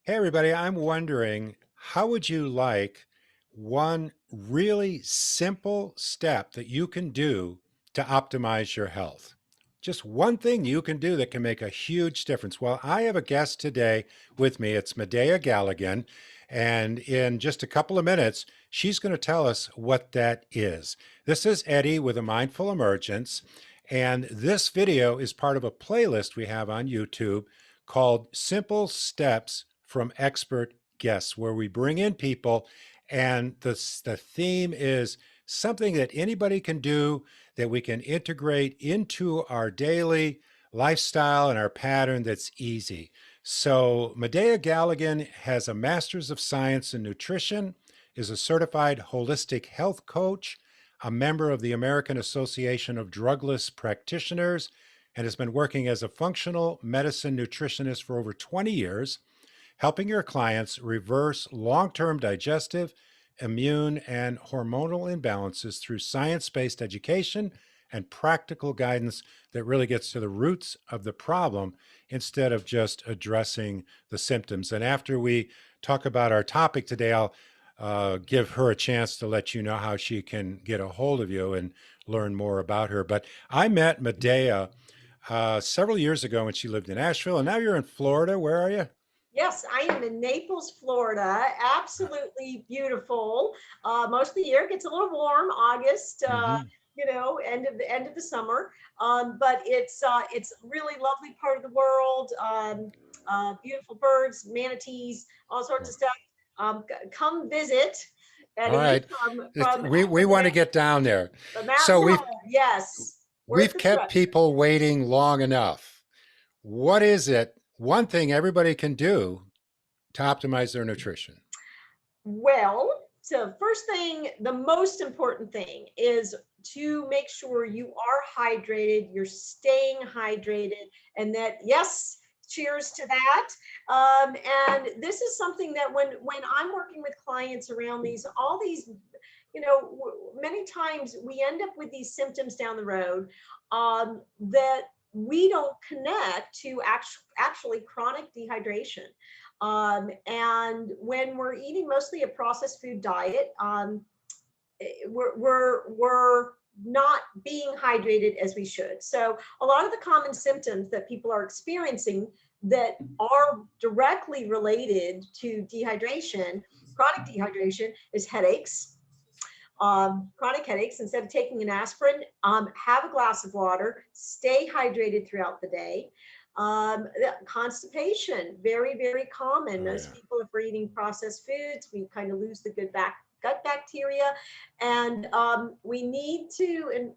Hey, everybody, I'm wondering how would you like one really simple step that you can do to optimize your health? Just one thing you can do that can make a huge difference. Well, I have a guest today with me. It's Madea Galligan. And in just a couple of minutes, she's going to tell us what that is. This is Eddie with A Mindful Emergence. And this video is part of a playlist we have on YouTube called Simple Steps from Expert Guests, where we bring in people and the theme is something that anybody can do that we can integrate into our daily lifestyle and our pattern that's easy. So Madea Galligan has a master's of science in nutrition, is a certified holistic health coach, a member of the American Association of Drugless Practitioners, and has been working as a functional medicine nutritionist for over 20 years, helping your clients reverse long-term digestive, immune, and hormonal imbalances through science-based education and practical guidance that really gets to the roots of the problem instead of just addressing the symptoms. And after we talk about our topic today, I'll give her a chance to let you know how she can get a hold of you and learn more about her. But I met Madea several years ago when she lived in Asheville, and now you're in Florida. Where are you? Yes, I am in Naples, Florida. Absolutely beautiful. Most of the year it gets a little warm, August, Hmm. end of the summer. But it's really lovely part of the world. Beautiful birds, manatees, all sorts of stuff. Come visit, All Eddie, right. from We want to get down there. the So mountain home. Yes, worth we've the kept trip. people waiting long enough. What is it? One thing everybody can do to optimize their nutrition. Well, so first thing, the most important thing is to make sure you are hydrated, you're staying hydrated, and that, yes, cheers to that. And this is something that when I'm working with clients around all these, many times we end up with these symptoms down the road that we don't connect to actually chronic dehydration. And when we're eating mostly a processed food diet, we're not being hydrated as we should. So a lot of the common symptoms that people are experiencing that are directly related to dehydration, chronic dehydration, is headaches. Chronic headaches, instead of taking an aspirin, have a glass of water, stay hydrated throughout the day. Constipation, very, very common. Oh, Most yeah. people, if we're eating processed foods, we kind of lose the gut bacteria. And we need to, and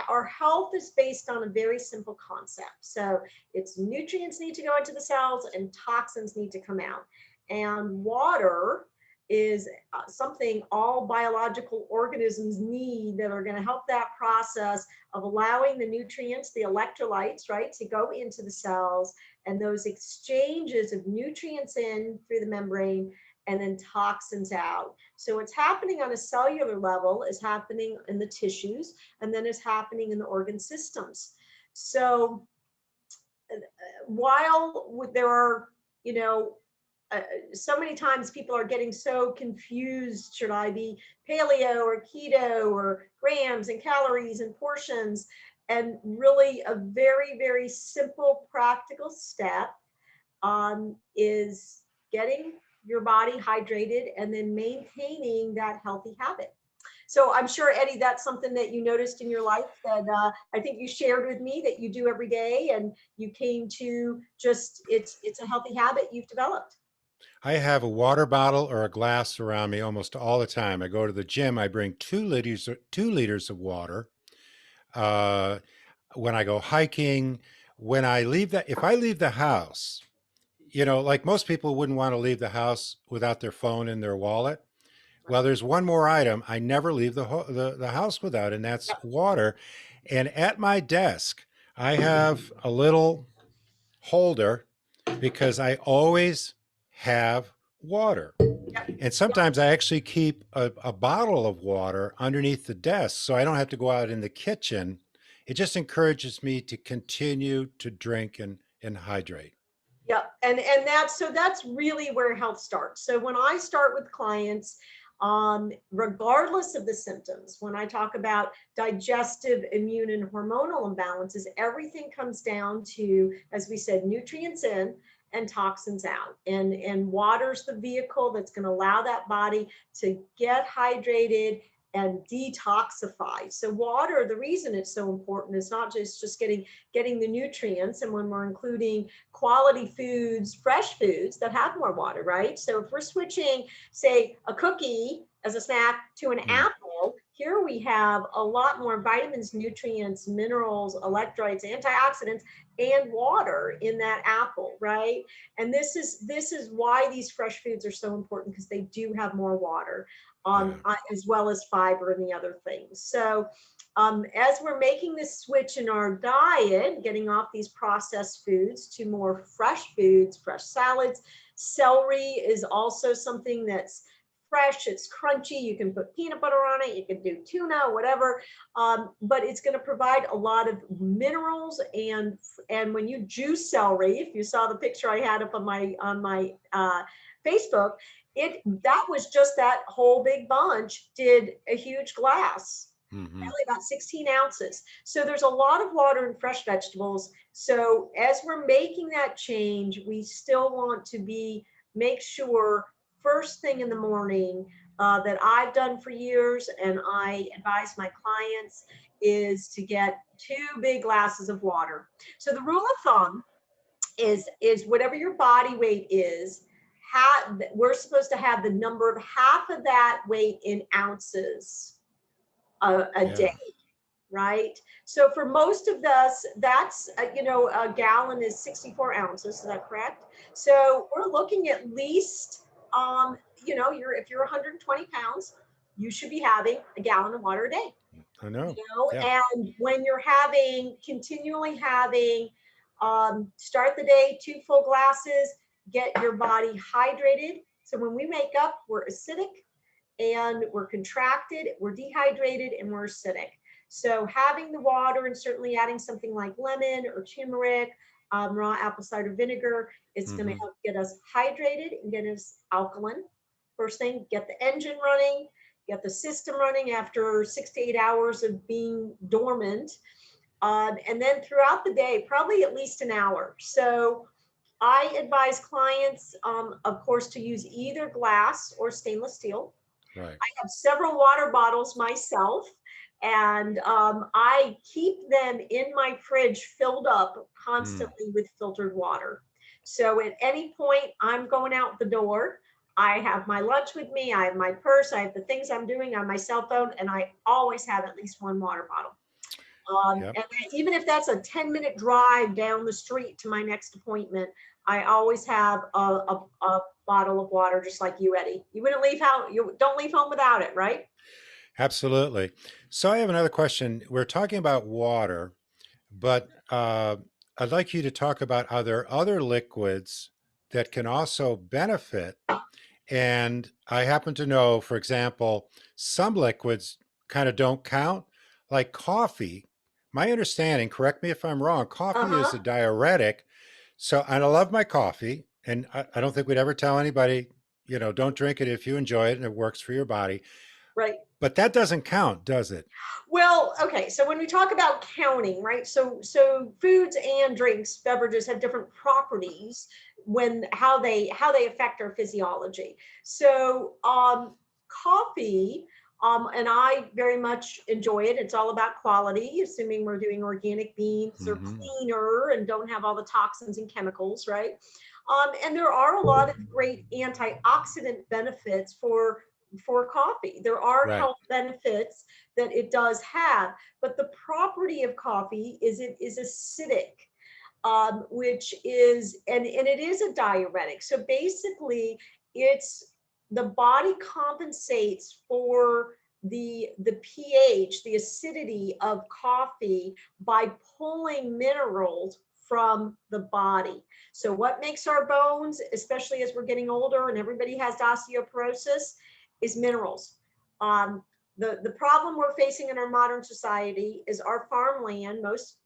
our health is based on a very simple concept. So it's nutrients need to go into the cells and toxins need to come out. And water is something all biological organisms need that are going to help that process of allowing the nutrients, the electrolytes, right, to go into the cells, and those exchanges of nutrients in through the membrane and then toxins out. So it's happening on a cellular level, is happening in the tissues, and then it's happening in the organ systems. So while there are, you know, uh, so many times people are getting so confused. Should I be paleo or keto or grams and calories and portions? And really, a very, very simple, practical step is getting your body hydrated and then maintaining that healthy habit. So I'm sure, Eddie, that's something that you noticed in your life that I think you shared with me that you do every day, and you came to just it's a healthy habit you've developed. I have a water bottle or a glass around me almost all the time. I go to the gym, I bring 2 liters of water. Uh, when I go hiking, when I leave that, if I leave the house, like most people wouldn't want to leave the house without their phone in their wallet. Well, Right. there's one more item I never leave the house without, and that's Yep. water. And at my desk, I have a little holder because I always have water. Yep. And sometimes I actually keep a bottle of water underneath the desk so I don't have to go out in the kitchen. It just encourages me to continue to drink and hydrate. Yep. And that's really where health starts. So when I start with clients, regardless of the symptoms, when I talk about digestive, immune, and hormonal imbalances, everything comes down to, as we said, nutrients in and toxins out. And water's the vehicle that's going to allow that body to get hydrated and detoxify. So water, the reason it's so important is not just getting the nutrients, and when we're including quality foods, fresh foods that have more water, right? So if we're switching, say, a cookie as a snack to an Mm, apple, here we have a lot more vitamins, nutrients, minerals, electrolytes, antioxidants, and water in that apple, right? And this is why these fresh foods are so important, because they do have more water, yeah. as well as fiber and the other things. So as we're making this switch in our diet, getting off these processed foods to more fresh foods, fresh salads, celery is also something that's fresh, it's crunchy. You can put peanut butter on it, you can do tuna, whatever, but it's going to provide a lot of minerals. And when you juice celery, if you saw the picture I had up on my Facebook, it that was just that whole big bunch did a huge glass, Hmm. probably about 16 ounces. So there's a lot of water in fresh vegetables. So as we're making that change, we still want to make sure first thing in the morning, that I've done for years and I advise my clients, is to get 2 big glasses of water. So the rule of thumb is whatever your body weight is, we're supposed to have the number of half of that weight in ounces a Yeah. day, right? So for most of us, that's, a gallon is 64 ounces. Is that correct? So we're looking at least, if you're 120 pounds, you should be having a gallon of water a day. I know. Yeah. And when you're continually having, start the day 2 full glasses, get your body hydrated. So when we wake up, we're acidic and we're contracted, we're dehydrated, and we're acidic. So having the water and certainly adding something like lemon or turmeric, raw apple cider vinegar, it's going to Hmm. help get us hydrated and get us alkaline. First thing, get the engine running, get the system running after 6 to 8 hours of being dormant. And then throughout the day, probably at least an hour. So I advise clients, of course, to use either glass or stainless steel. Right. I have several water bottles myself, and I keep them in my fridge filled up Mm. constantly with filtered water. So at any point I'm going out the door, I have my lunch with me, I have my purse, I have the things I'm doing on my cell phone, and I always have at least one water bottle. Yep. And even if that's a 10-minute drive down the street to my next appointment, I always have a bottle of water, just like you, Eddie. You don't leave home without it, right? Absolutely. So I have another question. We're talking about water, but I'd like you to talk about, are there other liquids that can also benefit? And I happen to know, for example, some liquids kind of don't count, like coffee. My understanding, correct me if I'm wrong, coffee is Uh-huh. a diuretic. So, and I love my coffee, and I don't think we'd ever tell anybody, don't drink it if you enjoy it and it works for your body. Right. But that doesn't count, does it? Well, okay. So when we talk about counting, right? So foods and drinks, beverages have different properties when how they affect our physiology. So coffee, and I very much enjoy it. It's all about quality, assuming we're doing organic beans or Hmm. cleaner and don't have all the toxins and chemicals, right? And there are a lot of great antioxidant benefits for coffee. There are Right. health benefits that it does have, but the property of coffee is it is acidic, which is and it is a diuretic. So basically, it's the body compensates for the pH, the acidity of coffee by pulling minerals from the body. So what makes our bones, especially as we're getting older and everybody has osteoporosis, is minerals. Um, the problem we're facing in our modern society is our farmland. Most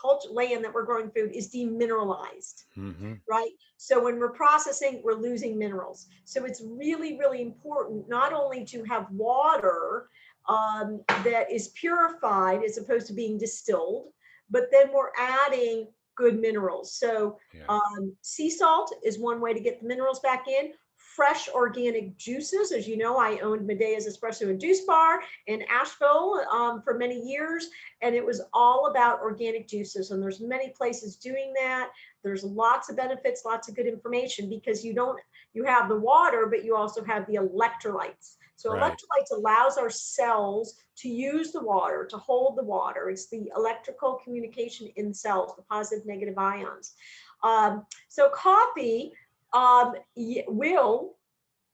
culture land that we're growing food is demineralized, Mm-hmm. right? So when we're processing, we're losing minerals. So it's really, really important not only to have water that is purified as opposed to being distilled, but then we're adding good minerals. So Yeah. sea salt is one way to get the minerals back in. Fresh organic juices. As you know, I owned Medea's Espresso and Juice Bar in Asheville for many years, and it was all about organic juices. And there's many places doing that. There's lots of benefits, lots of good information, because you have the water, but you also have the electrolytes. So Right. electrolytes allows our cells to use the water, to hold the water. It's the electrical communication in cells, the positive, negative ions. So coffee will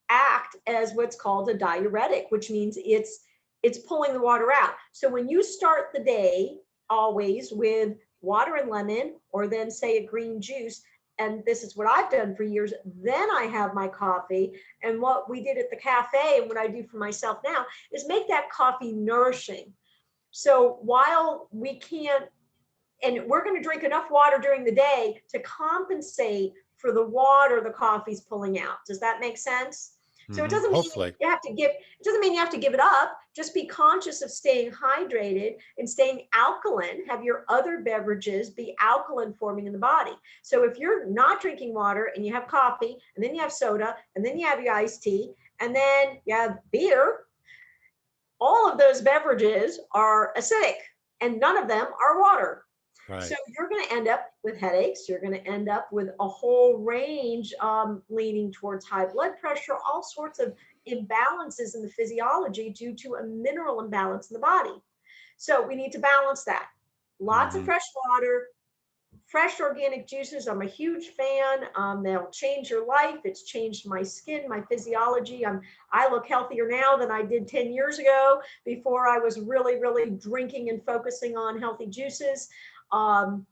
act as what's called a diuretic, which means it's pulling the water out. So when you start the day always with water and lemon, or then say a green juice, and this is what I've done for years, then I have my coffee. And what we did at the cafe and what I do for myself now is make that coffee nourishing. So while we can't, and we're going to drink enough water during the day to compensate for the water the coffee's pulling out. Does that make sense? So it Mm-hmm. doesn't mean Hopefully. you have to give, it doesn't mean you have to give it up. Just be conscious of staying hydrated and staying alkaline. Have your other beverages be alkaline forming in the body. So if you're not drinking water and you have coffee, and then you have soda, and then you have your iced tea, and then you have beer, all of those beverages are acidic and none of them are water. So Right. you're going to end up with headaches. You're going to end up with a whole range leaning towards high blood pressure, all sorts of imbalances in the physiology due to a mineral imbalance in the body. So we need to balance that. Lots of Mm-hmm. fresh water, fresh organic juices. I'm a huge fan. They'll change your life. It's changed my skin, my physiology. I look healthier now than I did 10 years ago, before I was really, really drinking and focusing on healthy juices. Um,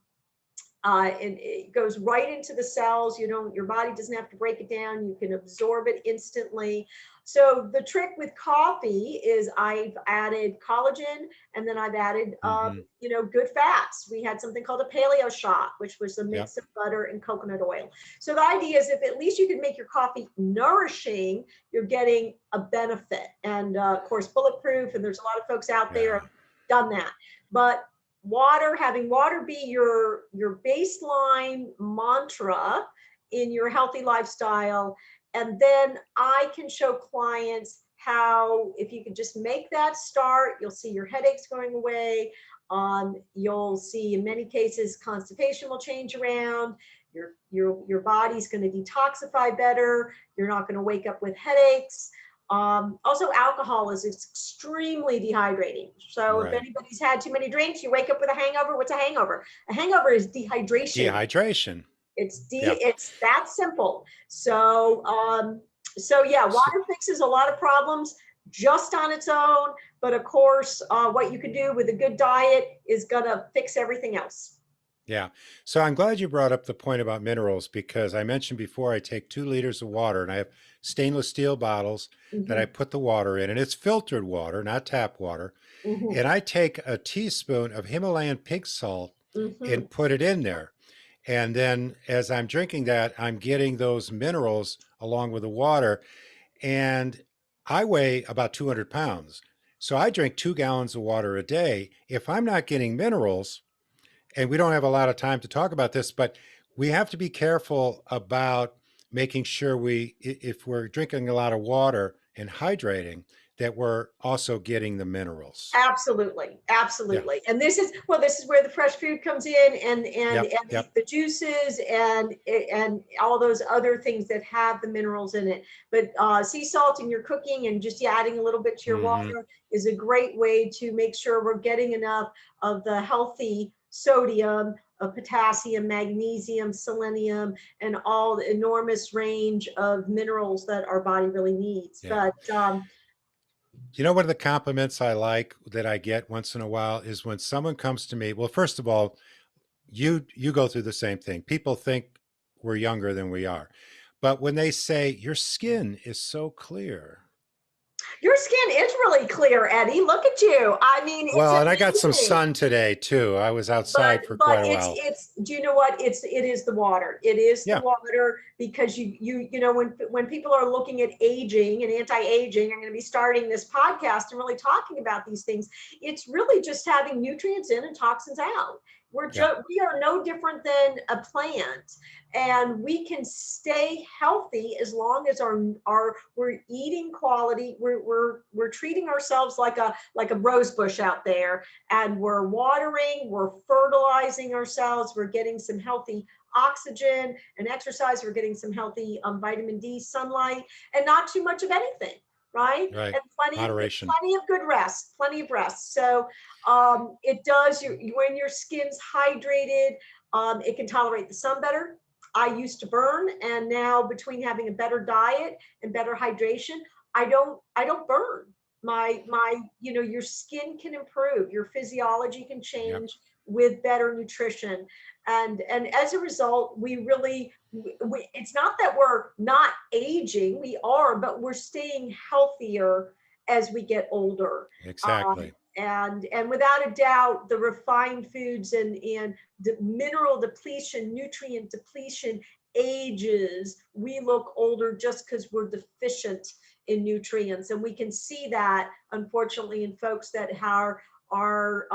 it goes right into the cells. Your body doesn't have to break it down. You can absorb it instantly. So the trick with coffee is I've added collagen, and then I've added, Mm-hmm. good fats. We had something called a paleo shot, which was a Yep. mix of butter and coconut oil. So the idea is, if at least you can make your coffee nourishing, you're getting a benefit. And of course, bulletproof. And there's a lot of folks out there Yeah. have done that. But having water be your baseline mantra in your healthy lifestyle. And then I can show clients how, if you could just make that start, you'll see your headaches going away. You'll see, in many cases, constipation will change around. Your body's going to detoxify better. You're not going to wake up with headaches. Also, alcohol is extremely dehydrating. So if Right. anybody's had too many drinks, you wake up with a hangover. What's a hangover? A hangover is dehydration. Dehydration. Yeah. It's that simple. So yeah, So, water fixes a lot of problems just on its own. But of course, what you can do with a good diet is gonna fix everything else. yeah. So I'm glad you brought up the point about minerals, because I mentioned before I take 2 liters of water and I have stainless steel bottles that I Mhm, put the water in, and it's filtered water, not tap water. mhm, And I take a teaspoon of Himalayan pink salt mhm. and put it in there. And then as I'm drinking that, I'm getting those minerals along with the water. And I weigh about 200 pounds. So I drink 2 gallons of water a day. If I'm not getting minerals, and we don't have a lot of time to talk about this, but we have to be careful about making sure if we're drinking a lot of water and hydrating, that we're also getting the minerals. Absolutely, Yeah. absolutely. And this is where the fresh food comes in, Yep. and Yep. the juices and all those other things that have the minerals in it. But sea salt in your cooking, and just adding a little bit to your Hmm. water, is a great way to make sure we're getting enough of the healthy sodium, of potassium, magnesium, selenium, and all the enormous range of minerals that our body really needs. Yeah. But One of the compliments I like that I get once in a while is when someone comes to me. Well, first of all, you go through the same thing. People think we're younger than we are. But when they say your skin is so clear, Your skin is really clear, Eddie. Look at you. I mean, it's Well, and I got some amazing. sun today too. I was outside for But quite a while. it's do you know what, it is the water, it is the Yeah, water, because you know, when people are looking at aging and anti-aging, I'm going to be starting this podcast and really talking about these things. It's really just having nutrients in and toxins out. yeah, We are no different than a plant, and we can stay healthy as long as our we're eating quality, we're treating ourselves like a rose bush out there, and we're watering, we're fertilizing ourselves, we're getting some healthy oxygen and exercise, we're getting some healthy vitamin D, sunlight, and not too much of anything, right? right. And Moderation. plenty of good rest, plenty of rest. So it does, when your skin's hydrated, it can tolerate the sun better. I used to burn, and now between having a better diet and better hydration, I don't burn. My your skin can improve, your physiology can Yep. change with better nutrition, and as a result, it's not that we're not aging, we are, but we're staying healthier as we get older. Exactly. And without a doubt, the refined foods and the mineral depletion, nutrient depletion ages. We look older just because we're deficient in nutrients, and we can see that, unfortunately, in folks that are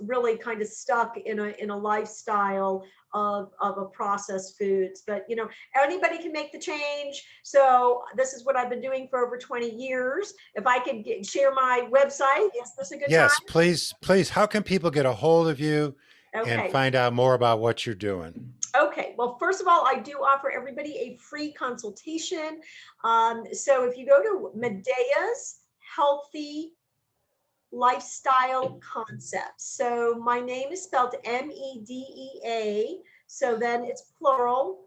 really kind of stuck in a lifestyle of a processed foods. But anybody can make the change. So this is what I've been doing for over 20 years. If I could share my website, is this a good time? Yes, please, please. How can people get a hold of you and Okay. find out more about what you're doing? Okay, well, first of all, I do offer everybody a free consultation. So if you go to Medea's Healthy Lifestyle Concepts. So my name is spelled Medea. So then it's plural.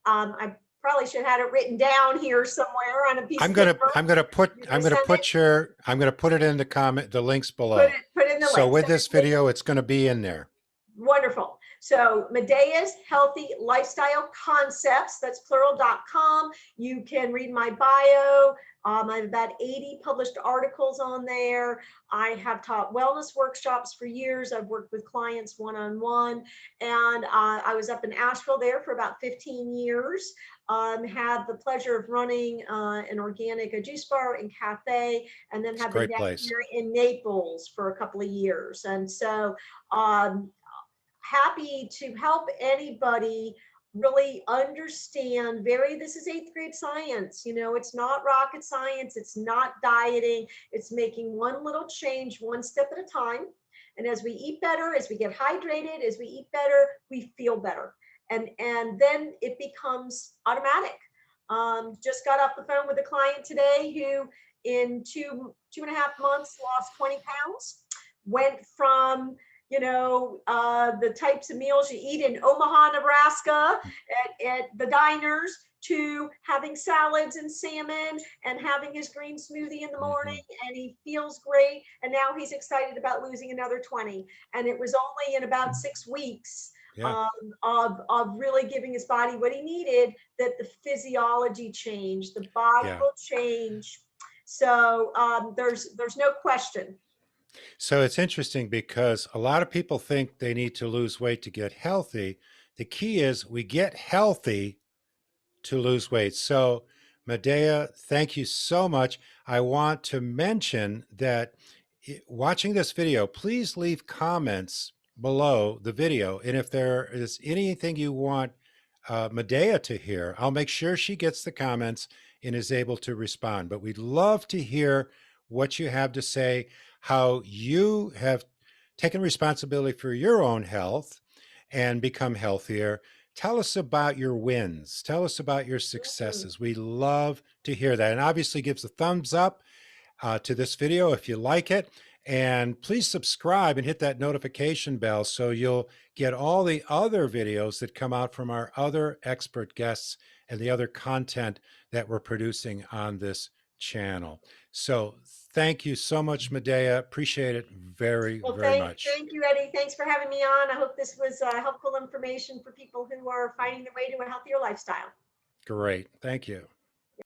I probably should have had it written down here somewhere on a piece I'm of gonna paper. I'm gonna put You're going I'm to gonna send it? put your I'm gonna put it in the links Put below. it, put in the So link. with So this video, it's gonna be in there. wonderful. So Medea's Healthy Lifestyle Concepts, that's plural.com. You can read my bio. I have about 80 published articles on there. I have taught wellness workshops for years. I've worked with clients one-on-one. And I was up in Asheville there for about 15 years. Had the pleasure of running an organic juice bar and cafe, and then It's a have been great down place. here in Naples for a couple of years. And so um, happy to help anybody really understand this is eighth grade science. It's not rocket science, it's not dieting, it's making one little change one step at a time. And as we eat better, as we get hydrated, as we eat better, we feel better, and then it becomes automatic. Just got off the phone with a client today who in 2.5 months lost 20 pounds, went from the types of meals you eat in Omaha, Nebraska at the diners, to having salads and salmon and having his green smoothie in the morning, Hmm. and he feels great. And now he's excited about losing another 20. And it was only in about 6 weeks Yeah, um, of really giving his body what he needed, that the physiology changed, the body yeah. will change. So there's no question. So it's interesting because a lot of people think they need to lose weight to get healthy. The key is we get healthy to lose weight. So, Madea, thank you so much. I want to mention that watching this video, please leave comments below the video. And if there is anything you want Madea to hear, I'll make sure she gets the comments and is able to respond. But we'd love to hear what you have to say, how you have taken responsibility for your own health and become healthier. Tell us about your wins. Tell us about your Mm. successes. We love to hear that. And obviously, gives a thumbs up to this video if you like it. And please subscribe and hit that notification bell so you'll get all the other videos that come out from our other expert guests and the other content that we're producing on this channel. So thank you so much, Madea. Appreciate it very, Well, very much. thank you, Eddie. Thanks for having me on. I hope this was helpful information for people who are finding their way to a healthier lifestyle. Great. Thank you.